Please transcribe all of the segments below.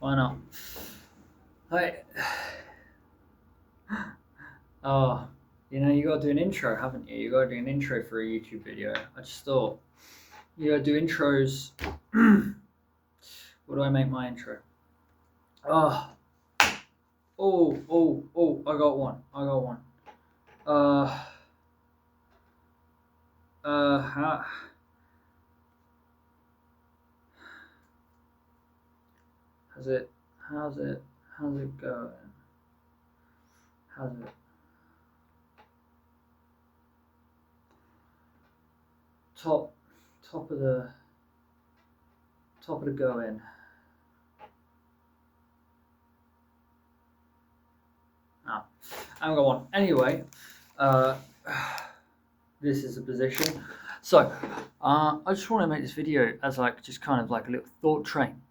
Why not? Like, oh, you gotta do an intro, haven't you? You gotta do an intro for a YouTube video. I just thought, you gotta do intros. What do I make my intro? Oh, oh, I got one. Uh, how, how's it, how's it, how's it going? How's it? Top, top of the, top of the going. Oh, I haven't got one. Anyway, uh, this is a position. So, I just want to make this video as like just kind of like a little thought train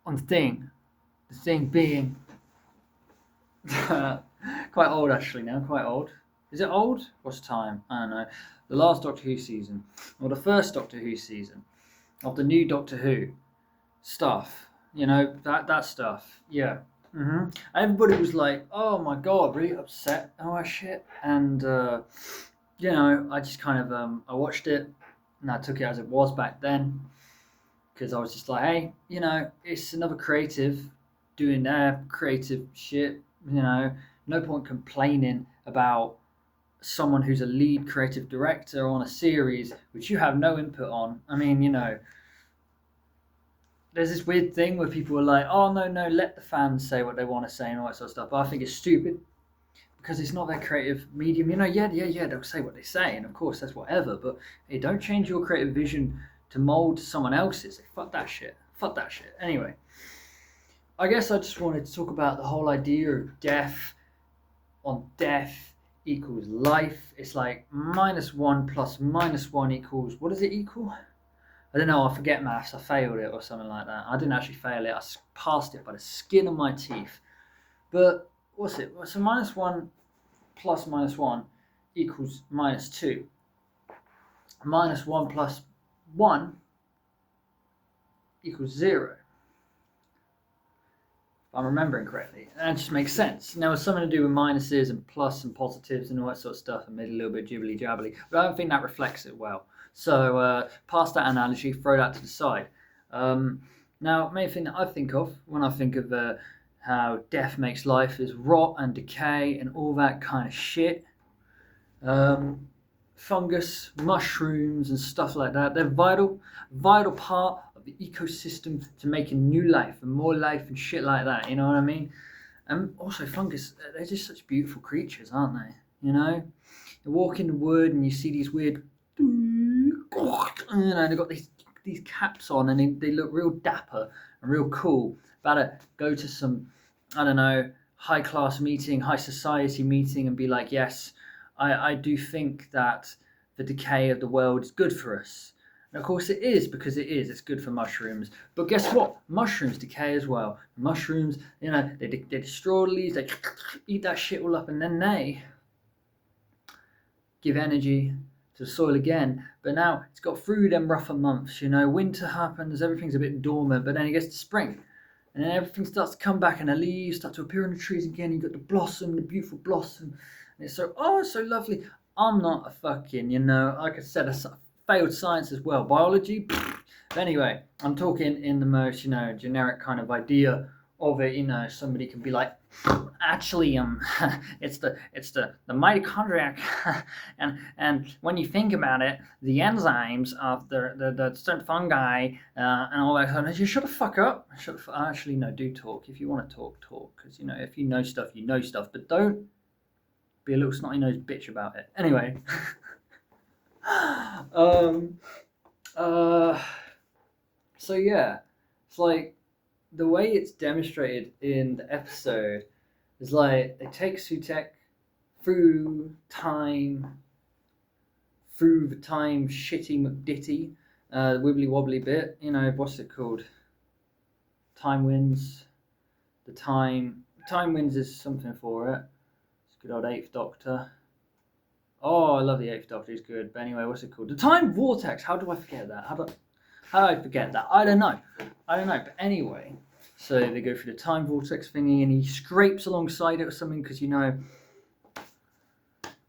on the thing. The thing being quite old actually now. Quite old. Is it old? What's the time? I don't know. The last Doctor Who season, or the first Doctor Who season, of the new Doctor Who stuff. That stuff. Yeah. Everybody was like, "Oh my god, really upset." Oh my shit. And I just kind of I watched it and I took it as it was back then because I was just like, hey, it's another creative doing their creative shit. No point complaining about someone who's a lead creative director on a series which you have no input on. I mean, there's this weird thing where people are like, oh no, let the fans say what they want to say and all that sort of stuff. But I think it's stupid because it's not their creative medium. Yeah, they'll say what they say, and of course that's whatever. But hey, don't change your creative vision to mold someone else's. Fuck that shit. Fuck that shit. Anyway, I guess I just wanted to talk about the whole idea of death on death equals life. It's like -1 plus -1 equals, what does it equal? I don't know, I forget maths, I failed it or something like that. I didn't actually fail it, I passed it by the skin of my teeth. But what's it? So -1 plus -1 equals -2. -1 plus 1 equals 0. If I'm remembering correctly. That just makes sense. Now, it's something to do with minuses and plus and positives and all that sort of stuff and made a little bit jibbly jabbly, but I don't think that reflects it well. So, past that analogy, throw that to the side. Now, main thing that I think of when I think of how death makes life is rot and decay and all that kind of shit. Fungus, mushrooms, and stuff like that. They're vital part of the ecosystem to making new life and more life and shit like that. You know what I mean? And also, fungus, they're just such beautiful creatures, aren't they? You walk in the wood and you see these weird, they've got these caps on and they look real dapper and real cool. About to go to some, I don't know, high class meeting, high society meeting and be like, yes, I do think that the decay of the world is good for us. And of course it is, because it is. It's good for mushrooms. But guess what? Mushrooms decay as well. Mushrooms, they destroy leaves, they eat that shit all up, and then they give energy to the soil again. But now it's got through them rougher months. Winter happens, everything's a bit dormant, but then it gets to spring. And then everything starts to come back and the leaves start to appear on the trees again. You've got the blossom, the beautiful blossom. And it's so lovely. I'm not a fucking, like I said, I failed science as well. Biology. But anyway, I'm talking in the most, generic kind of idea of it. Somebody can be like, actually, it's the mitochondria, and when you think about it, the enzymes of the certain fungi and all that kind of, you shut the fuck up. Actually, no, do talk if you want to talk, because if you know stuff, but don't be a little snotty nosed bitch about it. Anyway, so yeah, it's like the way it's demonstrated in the episode is like they take Sutek through the time shitty McDitty, wibbly wobbly bit. What's it called? Time Winds. The time Winds is something for it. It's good old Eighth Doctor. Oh, I love the Eighth Doctor. He's good. But anyway, what's it called? The Time Vortex. How do I forget that? How do I forget that? I don't know. But anyway, So they go through the time vortex thingy, and he scrapes alongside it or something because, I don't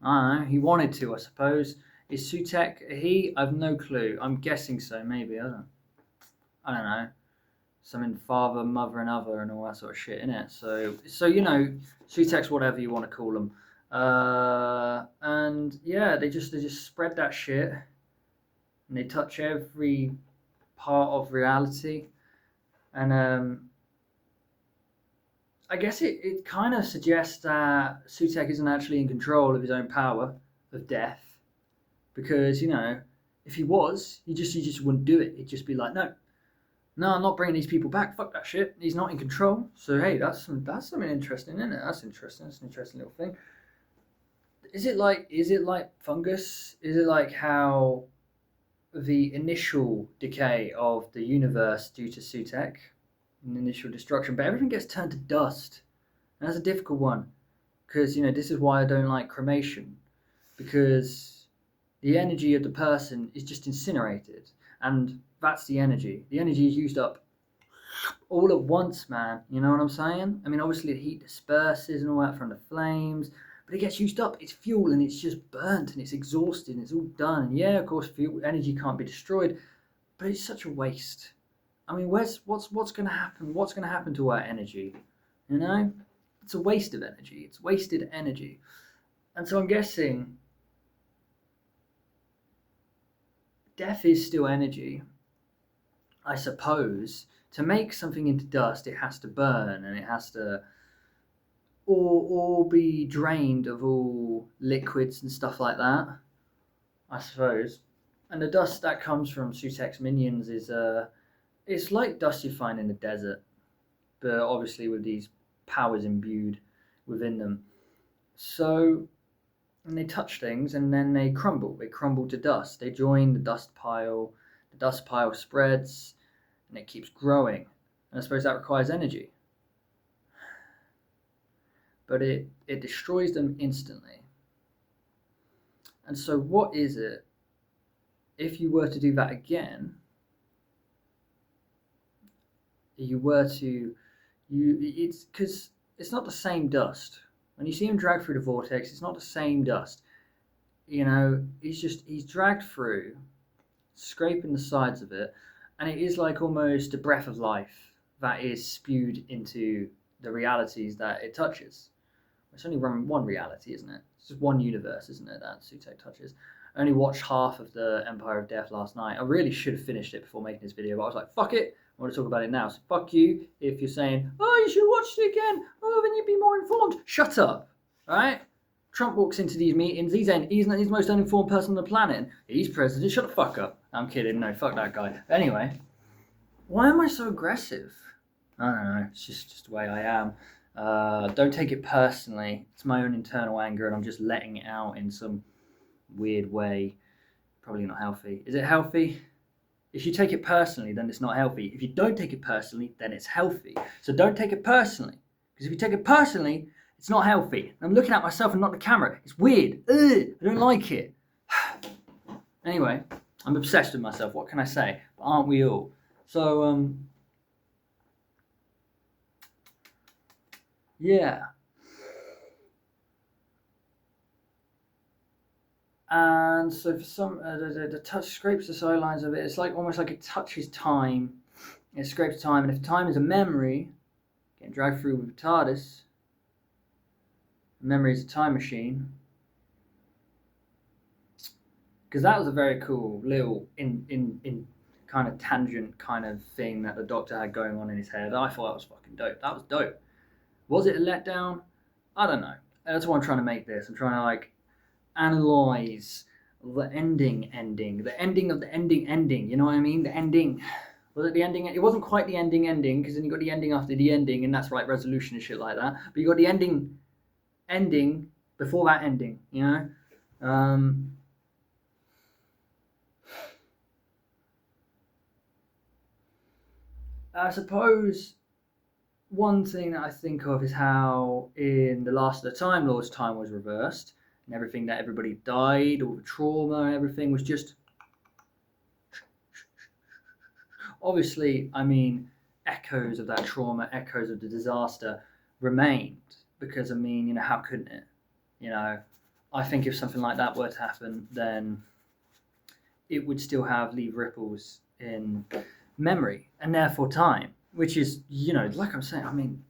know, he wanted to, I suppose. Is Sutek a he? I've no clue. I'm guessing so, maybe. I don't know. Something father, mother, and other, and all that sort of shit, innit? So Sutek's whatever you want to call them. And yeah, they just spread that shit, and they touch every part of reality, and I guess it kind of suggests that Sutek isn't actually in control of his own power of death, because if he was, he just wouldn't do it. He'd just be like, no, I'm not bringing these people back. Fuck that shit. He's not in control. So hey, that's something interesting, isn't it? That's interesting. That's an interesting little thing. Is it like fungus? Is it like how the initial decay of the universe due to Sutek, an initial destruction, but everything gets turned to dust? And that's a difficult one, because this is why I don't like cremation, because the energy of the person is just incinerated, and that's the energy. The energy is used up all at once, man. You know what I'm saying? I mean, obviously the heat disperses and all that from the flames, but it gets used up. It's fuel, and it's just burnt, and it's exhausted, and it's all done. And yeah, of course, fuel energy can't be destroyed, but it's such a waste. I mean, what's going to happen? What's going to happen to our energy? It's a waste of energy. It's wasted energy, and so I'm guessing death is still energy. I suppose to make something into dust, it has to burn, and it has to or be drained of all liquids and stuff like that, I suppose. And the dust that comes from Sutek's minions is it's like dust you find in the desert, but obviously with these powers imbued within them. So, and they touch things, and then they crumble. They crumble to dust. They join the dust pile. The dust pile spreads, and it keeps growing. And I suppose that requires energy. But it destroys them instantly. And so what is it, if you were to do that again, it's because it's not the same dust. When you see him drag through the vortex, it's not the same dust. He's dragged through, scraping the sides of it, and it is like almost a breath of life that is spewed into the realities that it touches. It's only one reality, isn't it? It's just one universe, isn't it, that Sutek touches. I only watched half of the Empire of Death last night. I really should have finished it before making this video, but I was like, fuck it, I want to talk about it now. So fuck you if you're saying, oh, you should watch it again. Oh, then you'd be more informed. Shut up, all right? Trump walks into these meetings. He's the most uninformed person on the planet. He's president. Shut the fuck up. I'm kidding. No, fuck that guy. Anyway, why am I so aggressive? I don't know. It's just the way I am. Don't take it personally. It's my own internal anger, and I'm just letting it out in some weird way. Probably not healthy. Is it healthy? If you take it personally, then it's not healthy. If you don't take it personally, then it's healthy. So don't take it personally. Because if you take it personally, it's not healthy. I'm looking at myself and not the camera. It's weird. Ugh, I don't like it. Anyway, I'm obsessed with myself. What can I say? But aren't we all? So, yeah. And so for some, the touch scrapes the sidelines of it. It's like almost like it touches time. It scrapes time, and if time is a memory, getting dragged through with TARDIS, memory is a time machine. Because that was a very cool little in kind of tangent kind of thing that the Doctor had going on in his head. I thought that was fucking dope. That was dope. Was it a letdown? I don't know. That's why I'm trying to make this. I'm trying to analyze the ending, the ending of the ending. You know what I mean? The ending. Was it the ending? It wasn't quite the ending, because then you got the ending after the ending, and that's right, resolution and shit like that. But you got the ending before that ending. I suppose one thing that I think of is how in the Last of the Time Lords, time was reversed, and everything that everybody died, all the trauma and everything was just... Obviously, I mean, echoes of that trauma, echoes of the disaster remained. Because I mean, how couldn't it? I think if something like that were to happen, then it would still leave ripples in memory and therefore time, which is, like I'm saying, I mean,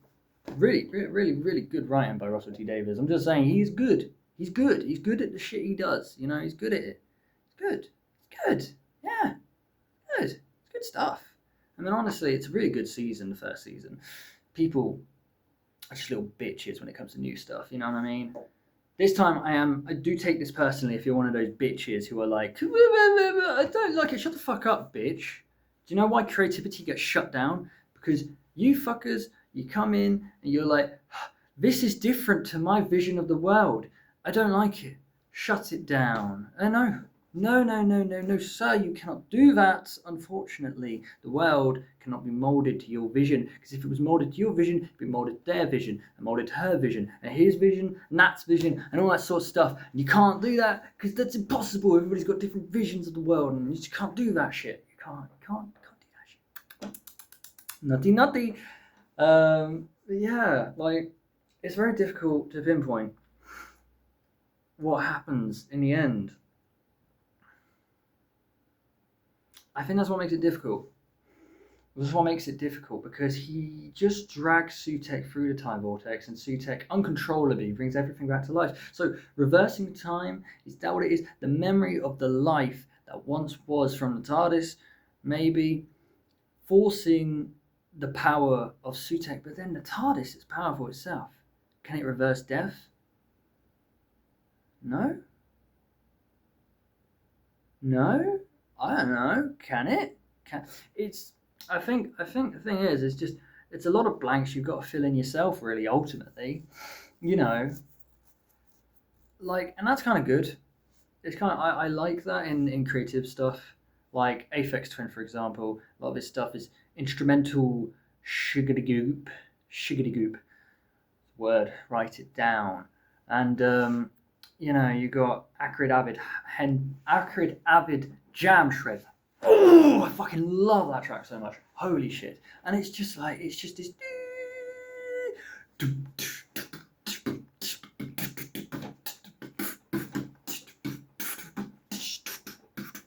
really, really, really, really good writing by Russell T Davies. I'm just saying he's good. He's good. He's good at the shit he does. He's good at it. It's good. It's good. Yeah. Good. It's good stuff. I mean, honestly, it's a really good season, the first season. People are just little bitches when it comes to new stuff. You know what I mean? This time I do take this personally if you're one of those bitches who are like, I don't like it. Shut the fuck up, bitch. Do you know why creativity gets shut down? Because you fuckers, you come in and you're like, this is different to my vision of the world. I don't like it. Shut it down. No, sir, you cannot do that. Unfortunately, the world cannot be molded to your vision, because if it was molded to your vision, it'd be molded to their vision, and molded to her vision, and his vision, and Nat's vision, and all that sort of stuff. And you can't do that, because that's impossible. Everybody's got different visions of the world, and you just can't do that shit. You can't do that shit. Nutty. Yeah, like, it's very difficult to pinpoint what happens in the end. I think that's what makes it difficult. That's what makes it difficult, because he just drags Sutek through the time vortex, and Sutek uncontrollably brings everything back to life. So reversing time, is that what it is? The memory of the life that once was from the TARDIS, maybe forcing the power of Sutek, but then the TARDIS is powerful itself. Can it reverse death? No? I don't know. Can it? I think the thing is, it's a lot of blanks you've got to fill in yourself, really, ultimately. And that's kind of good. It's kind of, I like that in creative stuff. Like Aphex Twin, for example, a lot of his stuff is instrumental shiggity goop. Word, write it down. And you got Acrid Avid Jam Shred. Oh, I fucking love that track so much. Holy shit. And it's just this.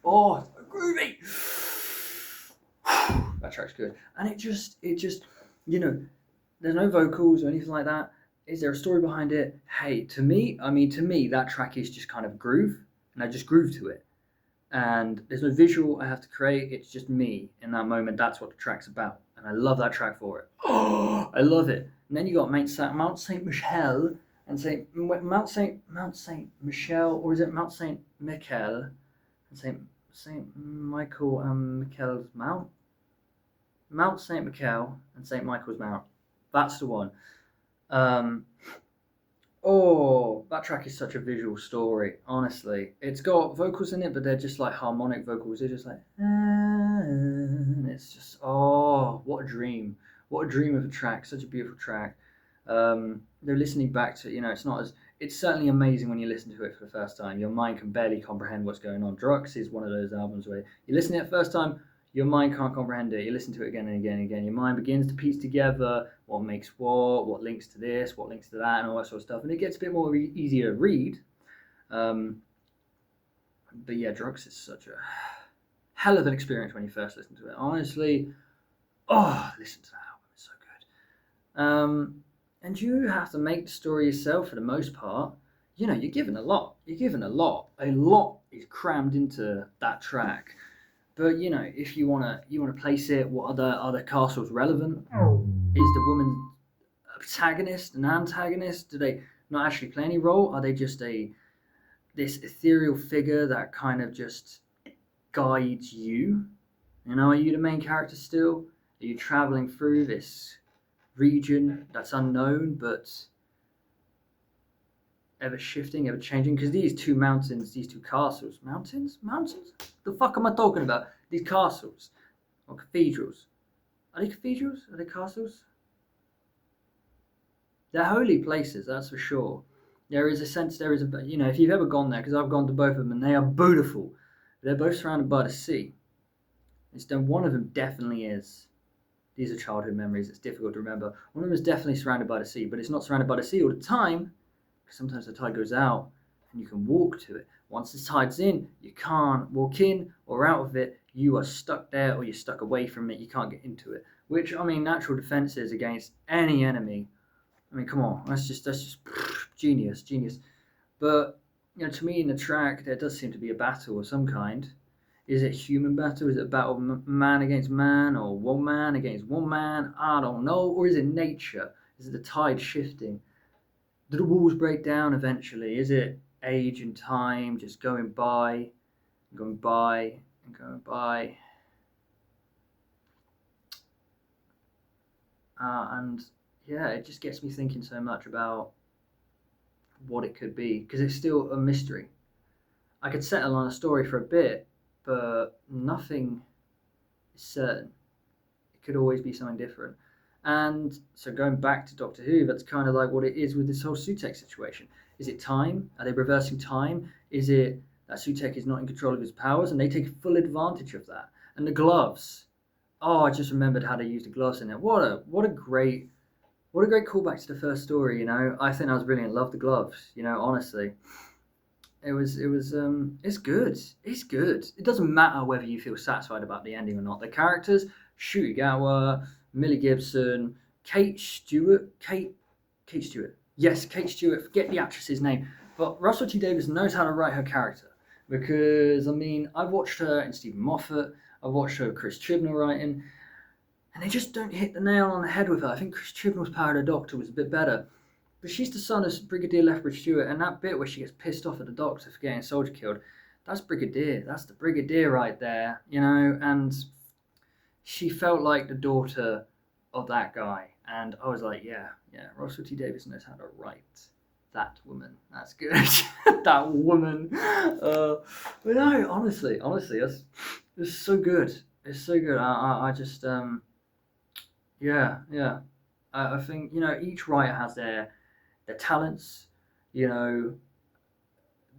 Oh, it's so groovy. That track's good. And it just, there's no vocals or anything like that. Is there a story behind it? Hey, to me, that track is just kind of groove, and I just groove to it. And there's no visual I have to create. It's just me in that moment. That's what the track's about, and I love that track for it. Oh, I love it. And then you got Mount Saint Michel and Mount Saint Michel, or is it Mount Saint Michael and Saint Michael and Michael's Mount? Mount Saint Michael and Saint Michael's Mount. That's the one. That track is such a visual story, honestly. It's got vocals in it, but they're just like harmonic vocals. They're just like, and it's just, what a dream. What a dream of a track. Such a beautiful track. They're listening back to it, it's certainly amazing when you listen to it for the first time. Your mind can barely comprehend what's going on. Drux is one of those albums where you listen to it the first time, your mind can't comprehend it. You listen to it again and again and again. Your mind begins to piece together what makes what links to this, what links to that, and all that sort of stuff. And it gets a bit more easier to read. But yeah, Drux is such a hell of an experience when you first listen to it. Honestly, listen to that album. It's so good. And you have to make the story yourself for the most part. You're given a lot. A lot is crammed into that track. But if you wanna place it, what are the castles relevant? Is the woman a protagonist, an antagonist? Do they not actually play any role? Are they just this ethereal figure that kind of just guides you? Are you the main character still? Are you traveling through this region that's unknown but ever shifting, ever changing? Because these two castles, mountains? The fuck am I talking about? These castles or cathedrals? Are they cathedrals? Are they castles? They're holy places, that's for sure. There is if you've ever gone there, because I've gone to both of them, and they are beautiful. They're both surrounded by the sea. One of them definitely is these are childhood memories. It's difficult to remember. One of them is definitely surrounded by the sea, but it's not surrounded by the sea all the time. Because sometimes the tide goes out and you can walk to it. Once the tide's in, you can't walk in or out of it. You are stuck there or you're stuck away from it. You can't get into it. Which, I mean, natural defenses against any enemy. I mean, come on, that's just genius, genius. But to me, in the track, there does seem to be a battle of some kind. Is it human battle? Is it a battle of man against man, or one man against one man? I don't know. Or is it nature? Is it the tide shifting? Do the walls break down eventually? Is it age and time just going by, going by, and going by? And yeah, it just gets me thinking so much about what it could be because it's still a mystery. I could settle on a story for a bit, but nothing is certain. It could always be something different. And so going back to Doctor Who, that's kind of like what it is with this whole Sutekh situation. Is it time? Are they reversing time? Is it that Sutekh is not in control of his powers and they take full advantage of that? And the gloves. Oh, I just remembered how they used the gloves in it. What a great callback to the first story, I think that was brilliant. Love the gloves, honestly. It's good. It's good. It doesn't matter whether you feel satisfied about the ending or not. The characters, Shuigawa, Millie Gibson, Kate Stewart. Yes, Kate Stewart. Forget the actress's name. But Russell T Davies knows how to write her character. Because, I've watched her in Stephen Moffat. I've watched her with Chris Chibnall writing. And they just don't hit the nail on the head with her. I think Chris Chibnall's Power of the Doctor was a bit better. But she's the son of Brigadier Lethbridge Stewart, and that bit where she gets pissed off at the Doctor for getting a soldier killed, that's Brigadier. That's the Brigadier right there, and she felt like the daughter of that guy. And I was like, yeah, Russell T Davies knows how to write that woman. That's good. That woman. But no, honestly, it's so good. It's so good. I just, yeah. I think, each writer has their talents, they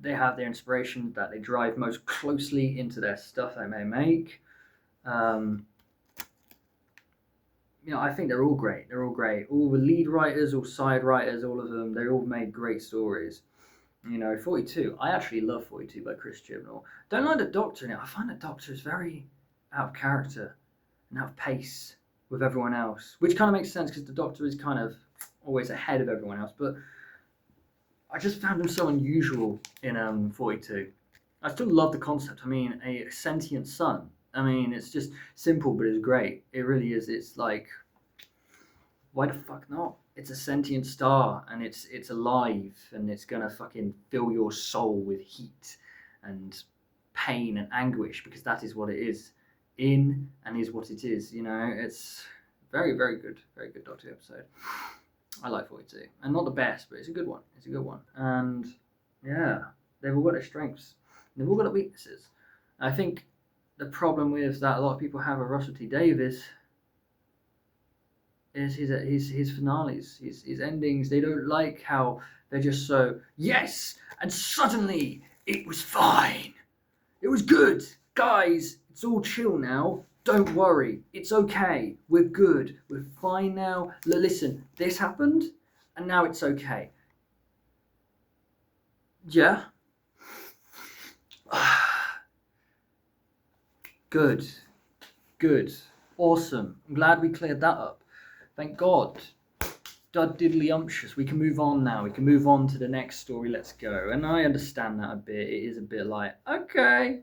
have their inspiration that they drive most closely into their stuff they may make. I think they're all great. They're all great. All the lead writers, all side writers, all of them, they all made great stories. 42. I actually love 42 by Chris Chibnall. Don't like the Doctor in it. I find the Doctor is very out of character and out of pace with everyone else, which kind of makes sense because the Doctor is kind of always ahead of everyone else. But I just found him so unusual in 42. I still love the concept. A sentient sun. It's just simple, but it's great. It really is. It's like, why the fuck not? It's a sentient star, and it's alive, and it's gonna fucking fill your soul with heat and pain and anguish because that is what it is, and is what it is. It's very, very good Doctor Who episode. I like 42, and not the best, but it's a good one. And yeah, they've all got their strengths, they've all got their weaknesses. I think the problem with that a lot of people have with Russell T Davies is his finales, his endings. They don't like how they're just so yes, and suddenly it was fine, it was good, guys. It's all chill now. Don't worry, it's okay. We're good. We're fine now. Listen, this happened, and now it's okay. Yeah. Good. Awesome. I'm glad we cleared that up. Thank God. Dud diddly umptious. We can move on now. We can move on to the next story. Let's go. And I understand that a bit. It is a bit like, okay.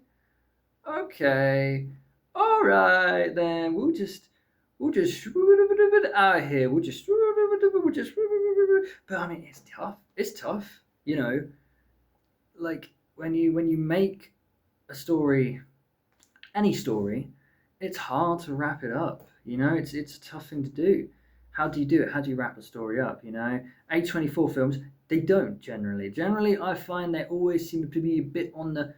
All right, then we'll just out of here. We'll just. But it's tough. It's tough. Like when you make a story, any story, it's hard to wrap it up. It's a tough thing to do. How do you do it? How do you wrap a story up? A24 films, they don't generally. Generally, I find they always seem to be a bit on the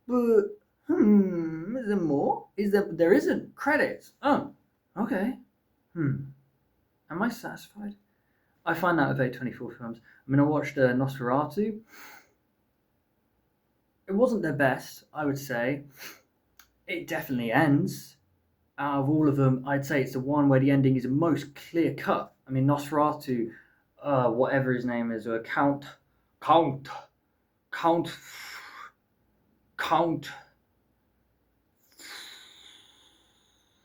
but is there more? There isn't credits? Oh, okay. Am I satisfied? I find that with A24 films. I watched Nosferatu. It wasn't their best, I would say. It definitely ends. out of all of them, I'd say it's the one where the ending is the most clear cut. I mean, Nosferatu, whatever his name is, Count, Count, Count.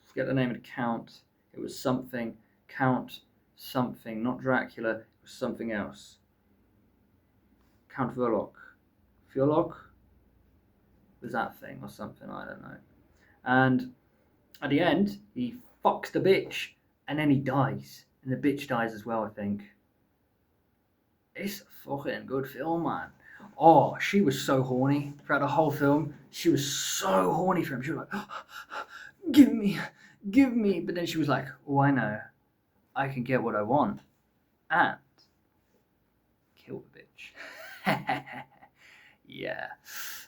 Forget the name of the Count. It was something, Count something, not Dracula. It was something else. Count Verloc. Verloc? Was that thing or something? I don't know. And at the end, he fucks the bitch, and then he dies, and the bitch dies as well, I think. It's a fucking good film, man. Oh, she was so horny throughout the whole film. She was so horny for him. She was like, give me. But then she was like, oh, I know. I can get what I want. And kill the bitch. Yeah.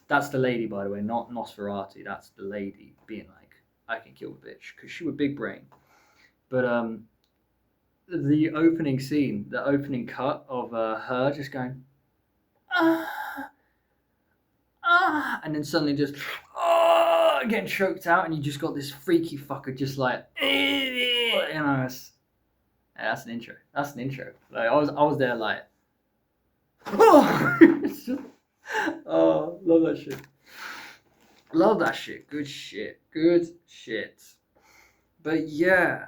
That's the lady, by the way, not Nosferatu. That's the lady being like, I can kill the bitch. Because she was big brain. But the opening scene, the opening cut of her just going, and then suddenly just getting choked out, and you just got this freaky fucker just like, you know, that's an intro. That's an intro. Like I was there like, it's just, oh, love that shit. Love that shit. Good shit. Good shit. But yeah.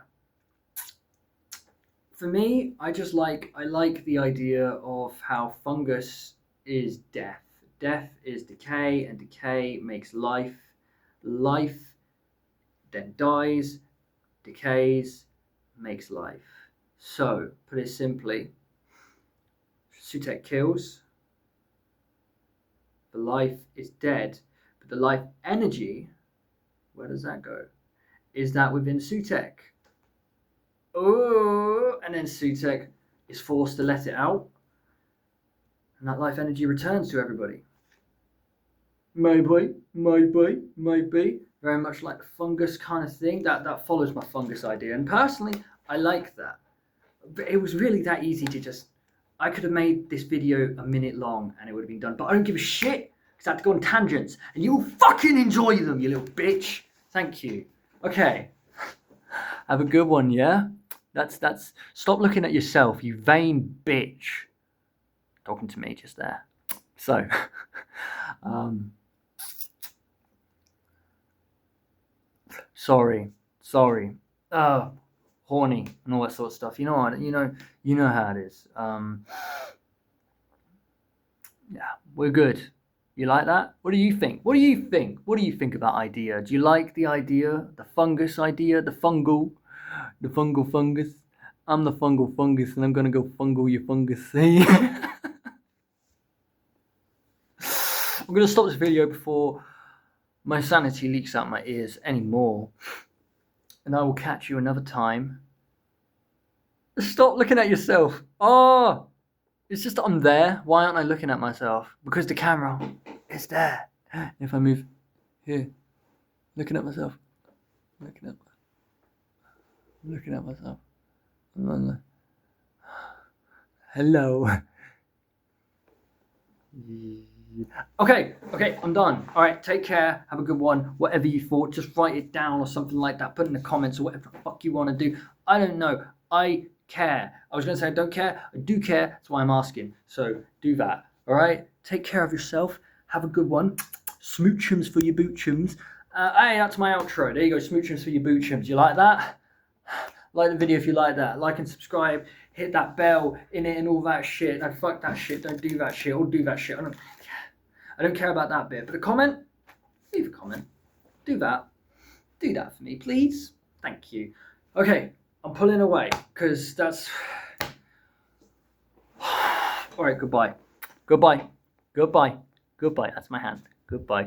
For me, I like the idea of how fungus is death. Death is decay, and decay makes life. Life then dies, decays, makes life. So, put it simply, Sutek kills, the life is dead, but the life energy, where does that go? Is that within Sutek? Oh, and then Sutek is forced to let it out, and that life energy returns to everybody. Maybe. Very much like the fungus kind of thing. That follows my fungus idea, and personally, I like that. But it was really that easy to just. I could have made this video a minute long, and it would have been done. But I don't give a shit because I had to go on tangents, and you'll fucking enjoy them, you little bitch. Thank you. Okay. Have a good one, yeah? That's stop looking at yourself, you vain bitch. Talking to me just there. So sorry. Horny and all that sort of stuff. You know what? You know how it is. Yeah, we're good. You like that? What do you think? What do you think of that idea? Do you like the idea? The fungus idea? The fungal fungus? I'm the fungal fungus, and I'm gonna go fungal your fungus. I'm gonna stop this video before my sanity leaks out my ears anymore, and I will catch you another time. Stop looking at yourself. Oh, it's just that I'm there. Why aren't I looking at myself? Because the camera is there. If I move here, looking at myself, looking at myself. Hello. Okay, I'm done. All right, take care. Have a good one. Whatever you thought, just write it down or something like that. Put in the comments or whatever the fuck you want to do. I don't know. I care. I was going to say I don't care. I do care. That's why I'm asking. So do that. All right? Take care of yourself. Have a good one. Smoochums for your boochums. Hey, that's my outro. There you go. Smoochums for your boochums. You like that? Like the video if you like that. Like and subscribe. Hit that bell in it and all that shit. No, fuck that shit. Don't do that shit. Or do that shit. I don't care about that bit. But a comment? Leave a comment. Do that. Do that for me, please. Thank you. Okay. I'm pulling away because that's. All right. Goodbye. That's my hand. Goodbye.